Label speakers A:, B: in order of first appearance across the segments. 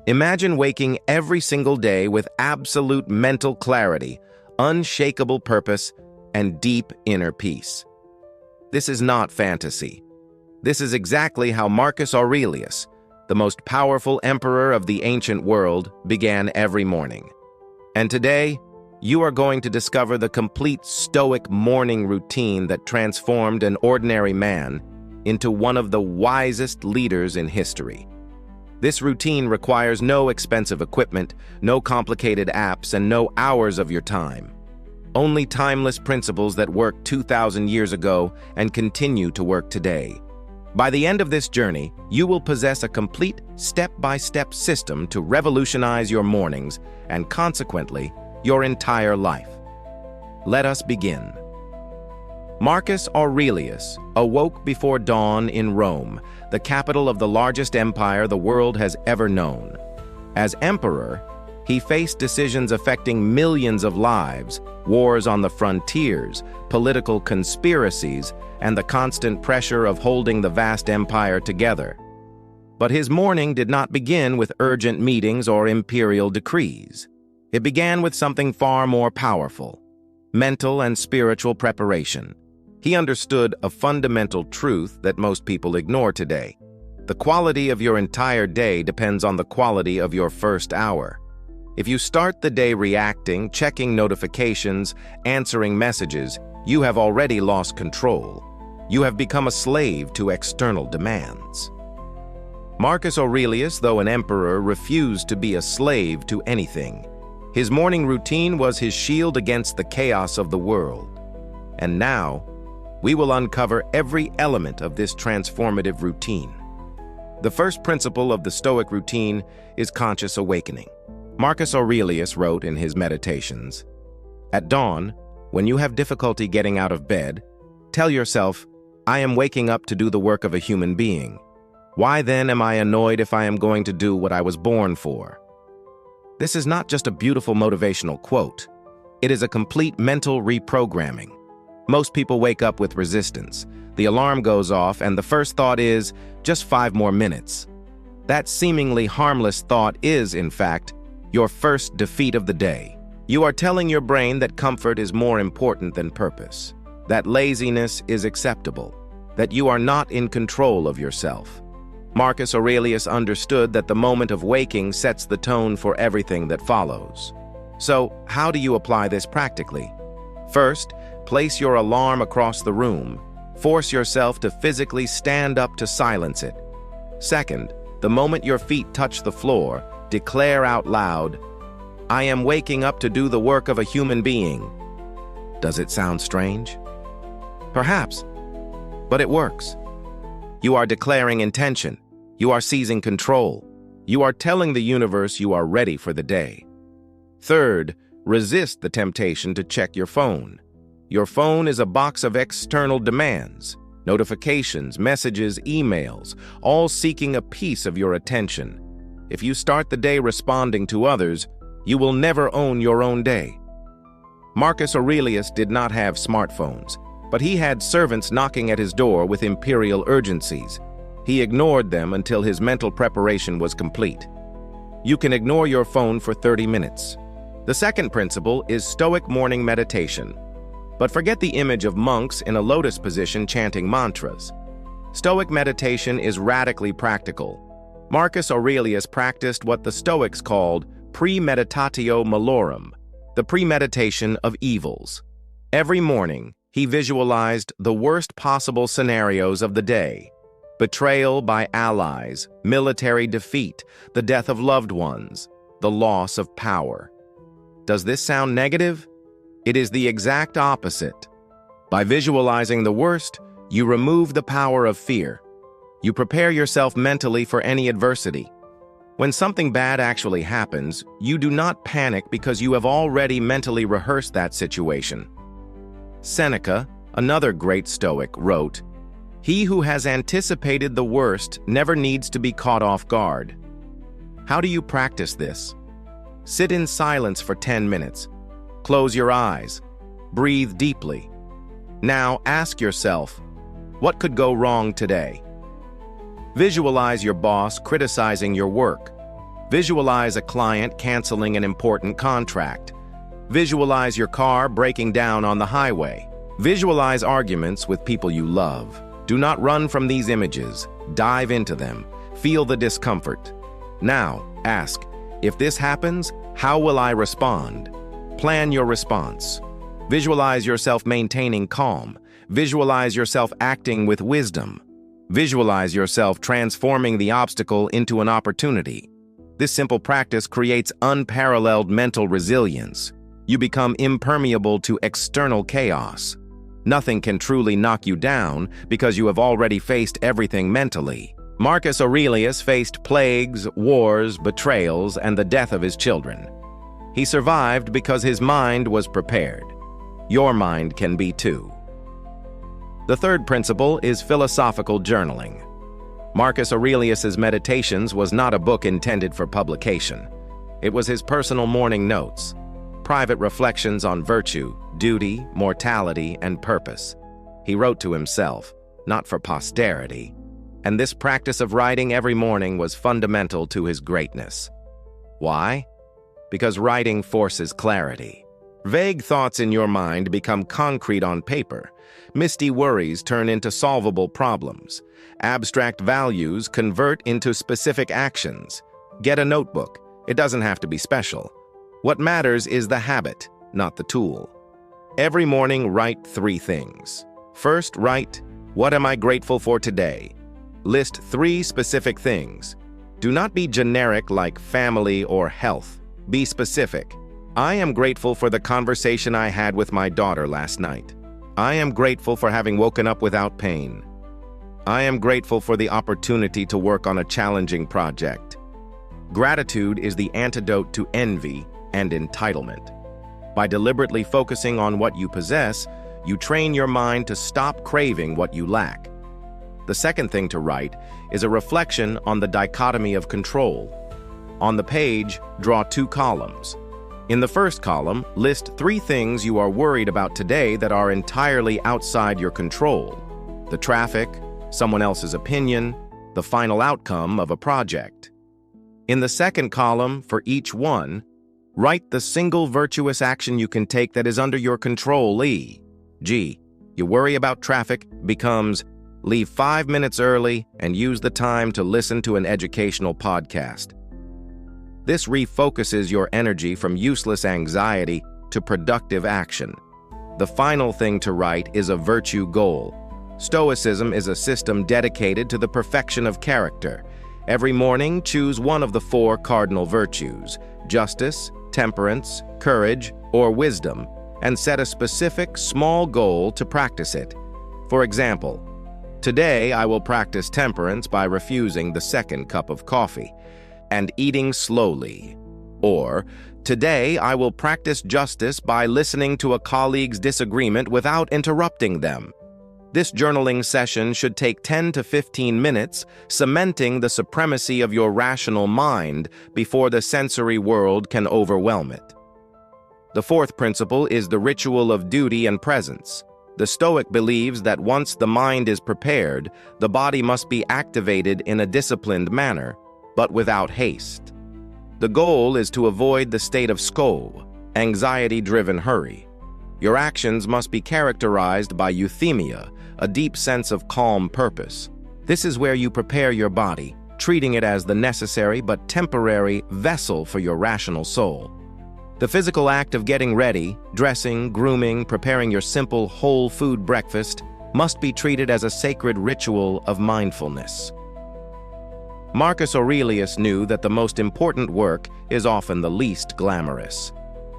A: Imagine waking every single day with absolute mental clarity, unshakable purpose, and deep inner peace. This is not fantasy. This is exactly how Marcus Aurelius, the most powerful emperor of the ancient world, began every morning. And today, you are going to discover the complete Stoic morning routine that transformed an ordinary man into one of the wisest leaders in history. This routine requires no expensive equipment, no complicated apps, and no hours of your time. Only timeless principles that worked 2,000 years ago and continue to work today. By the end of this journey, you will possess a complete step-by-step system to revolutionize your mornings and, consequently, your entire life. Let us begin. Marcus Aurelius awoke before dawn in Rome, the capital of the largest empire the world has ever known. As emperor, he faced decisions affecting millions of lives, wars on the frontiers, political conspiracies, and the constant pressure of holding the vast empire together. But his morning did not begin with urgent meetings or imperial decrees. It began with something far more powerful: mental and spiritual preparation. He understood a fundamental truth that most people ignore today. The quality of your entire day depends on the quality of your first hour. If you start the day reacting, checking notifications, answering messages, you have already lost control. You have become a slave to external demands. Marcus Aurelius, though an emperor, refused to be a slave to anything. His morning routine was his shield against the chaos of the world. And now, we will uncover every element of this transformative routine. The first principle of the Stoic routine is conscious awakening. Marcus Aurelius wrote in his Meditations, "At dawn, when you have difficulty getting out of bed, tell yourself, 'I am waking up to do the work of a human being. Why then am I annoyed if I am going to do what I was born for?'" This is not just a beautiful motivational quote. It is a complete mental reprogramming. Most people wake up with resistance. The alarm goes off and the first thought is, just 5 more minutes. That seemingly harmless thought is, in fact, your first defeat of the day. You are telling your brain that comfort is more important than purpose, that laziness is acceptable, that you are not in control of yourself. Marcus Aurelius understood that the moment of waking sets the tone for everything that follows. So, how do you apply this practically? First, place your alarm across the room. Force yourself to physically stand up to silence it. Second, the moment your feet touch the floor, declare out loud, "I am waking up to do the work of a human being." Does it sound strange? Perhaps, but it works. You are declaring intention. You are seizing control. You are telling the universe you are ready for the day. Third, resist the temptation to check your phone. Your phone is a box of external demands, notifications, messages, emails, all seeking a piece of your attention. If you start the day responding to others, you will never own your own day. Marcus Aurelius did not have smartphones, but he had servants knocking at his door with imperial urgencies. He ignored them until his mental preparation was complete. You can ignore your phone for 30 minutes. The second principle is Stoic morning meditation. But forget the image of monks in a lotus position chanting mantras. Stoic meditation is radically practical. Marcus Aurelius practiced what the Stoics called premeditatio malorum, the premeditation of evils. Every morning, he visualized the worst possible scenarios of the day: betrayal by allies, military defeat, the death of loved ones, the loss of power. Does this sound negative? It is the exact opposite. By visualizing the worst, you remove the power of fear. You prepare yourself mentally for any adversity. When something bad actually happens, you do not panic because you have already mentally rehearsed that situation. Seneca, another great Stoic, wrote, "He who has anticipated the worst never needs to be caught off guard." How do you practice this? Sit in silence for 10 minutes. Close your eyes. Breathe deeply. Now ask yourself, what could go wrong today? Visualize your boss criticizing your work. Visualize a client canceling an important contract. Visualize your car breaking down on the highway. Visualize arguments with people you love. Do not run from these images. Dive into them. Feel the discomfort. Now, ask, if this happens, how will I respond? Plan your response. Visualize yourself maintaining calm. Visualize yourself acting with wisdom. Visualize yourself transforming the obstacle into an opportunity. This simple practice creates unparalleled mental resilience. You become impermeable to external chaos. Nothing can truly knock you down because you have already faced everything mentally. Marcus Aurelius faced plagues, wars, betrayals, and the death of his children. He survived because his mind was prepared. Your mind can be too. The third principle is philosophical journaling. Marcus Aurelius's Meditations was not a book intended for publication. It was his personal morning notes, private reflections on virtue, duty, mortality, and purpose. He wrote to himself, not for posterity, and this practice of writing every morning was fundamental to his greatness. Why? Because writing forces clarity. Vague thoughts in your mind become concrete on paper. Misty worries turn into solvable problems. Abstract values convert into specific actions. Get a notebook. It doesn't have to be special. What matters is the habit, not the tool. Every morning, write 3 things. First, write, what am I grateful for today? List 3 specific things. Do not be generic like family or health. Be specific. I am grateful for the conversation I had with my daughter last night. I am grateful for having woken up without pain. I am grateful for the opportunity to work on a challenging project. Gratitude is the antidote to envy and entitlement. By deliberately focusing on what you possess, you train your mind to stop craving what you lack. The second thing to write is a reflection on the dichotomy of control. On the page, draw 2 columns. In the first column, list 3 things you are worried about today that are entirely outside your control: the traffic, someone else's opinion, the final outcome of a project. In the second column, for each one, write the single virtuous action you can take that is under your control. E.g., you worry about traffic becomes leave 5 minutes early and use the time to listen to an educational podcast. This refocuses your energy from useless anxiety to productive action. The final thing to write is a virtue goal. Stoicism is a system dedicated to the perfection of character. Every morning, choose one of the 4 cardinal virtues: justice, temperance, courage, or wisdom, and set a specific, small goal to practice it. For example, today I will practice temperance by refusing the 2nd cup of coffee and eating slowly. Or, today I will practice justice by listening to a colleague's disagreement without interrupting them. This journaling session should take 10 to 15 minutes, cementing the supremacy of your rational mind before the sensory world can overwhelm it. The fourth principle is the ritual of duty and presence. The Stoic believes that once the mind is prepared, the body must be activated in a disciplined manner, but without haste. The goal is to avoid the state of sco, anxiety-driven hurry. Your actions must be characterized by euthymia, a deep sense of calm purpose. This is where you prepare your body, treating it as the necessary but temporary vessel for your rational soul. The physical act of getting ready, dressing, grooming, preparing your simple whole food breakfast must be treated as a sacred ritual of mindfulness. Marcus Aurelius knew that the most important work is often the least glamorous.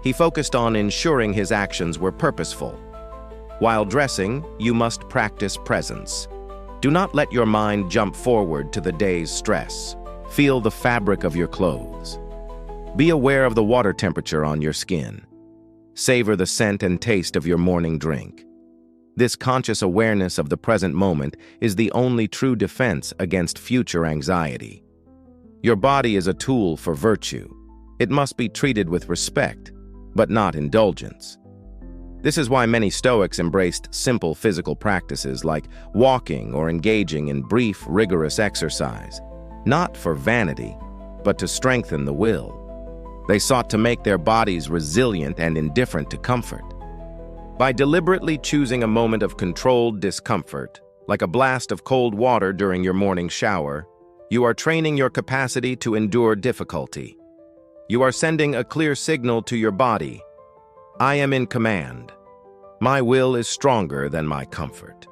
A: He focused on ensuring his actions were purposeful. While dressing, you must practice presence. Do not let your mind jump forward to the day's stress. Feel the fabric of your clothes. Be aware of the water temperature on your skin. Savor the scent and taste of your morning drink. This conscious awareness of the present moment is the only true defense against future anxiety. Your body is a tool for virtue. It must be treated with respect, but not indulgence. This is why many Stoics embraced simple physical practices like walking or engaging in brief, rigorous exercise, not for vanity, but to strengthen the will. They sought to make their bodies resilient and indifferent to comfort. By deliberately choosing a moment of controlled discomfort, like a blast of cold water during your morning shower, you are training your capacity to endure difficulty. You are sending a clear signal to your body: I am in command. My will is stronger than my comfort.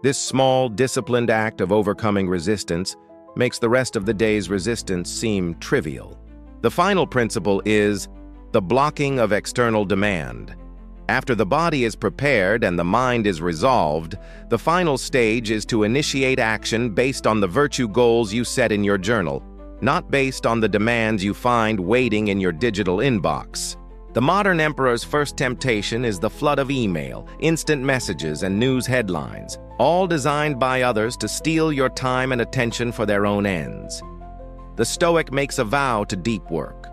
A: This small, disciplined act of overcoming resistance makes the rest of the day's resistance seem trivial. The final principle is the blocking of external demand. After the body is prepared and the mind is resolved, the final stage is to initiate action based on the virtue goals you set in your journal, not based on the demands you find waiting in your digital inbox. The modern emperor's first temptation is the flood of email, instant messages, and news headlines, all designed by others to steal your time and attention for their own ends. The Stoic makes a vow to deep work.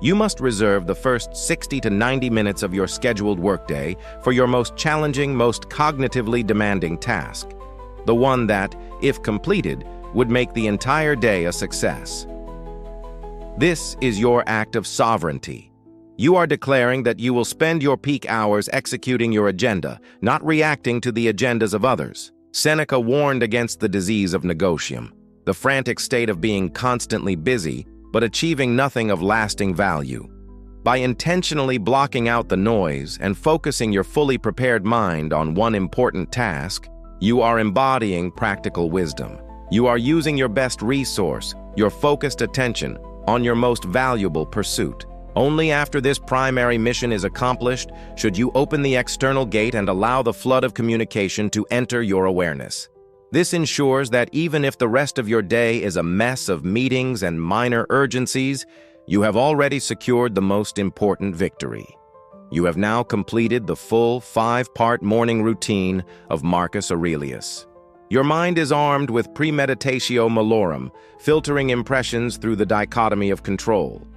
A: You must reserve the first 60 to 90 minutes of your scheduled workday for your most challenging, most cognitively demanding task, the one that, if completed, would make the entire day a success. This is your act of sovereignty. You are declaring that you will spend your peak hours executing your agenda, not reacting to the agendas of others. Seneca warned against the disease of negotium, the frantic state of being constantly busy, but achieving nothing of lasting value. By intentionally blocking out the noise and focusing your fully prepared mind on one important task, you are embodying practical wisdom. You are using your best resource, your focused attention, on your most valuable pursuit. Only after this primary mission is accomplished should you open the external gate and allow the flood of communication to enter your awareness. This ensures that even if the rest of your day is a mess of meetings and minor urgencies, you have already secured the most important victory. You have now completed the full 5-part morning routine of Marcus Aurelius. Your mind is armed with premeditatio malorum, filtering impressions through the dichotomy of control.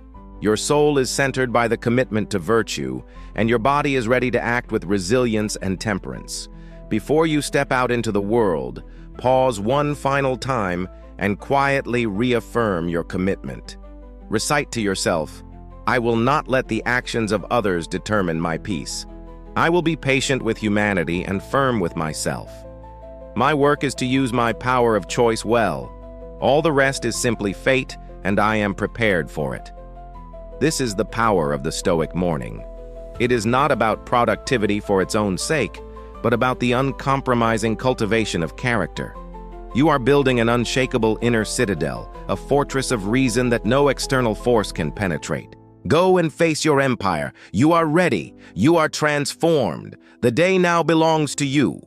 A: Your soul is centered by the commitment to virtue, and your body is ready to act with resilience and temperance. Before you step out into the world, pause one final time and quietly reaffirm your commitment. Recite to yourself, I will not let the actions of others determine my peace. I will be patient with humanity and firm with myself. My work is to use my power of choice well. All the rest is simply fate, and I am prepared for it. This is the power of the Stoic morning. It is not about productivity for its own sake, but about the uncompromising cultivation of character. You are building an unshakable inner citadel, a fortress of reason that no external force can penetrate. Go and face your empire. You are ready. You are transformed. The day now belongs to you.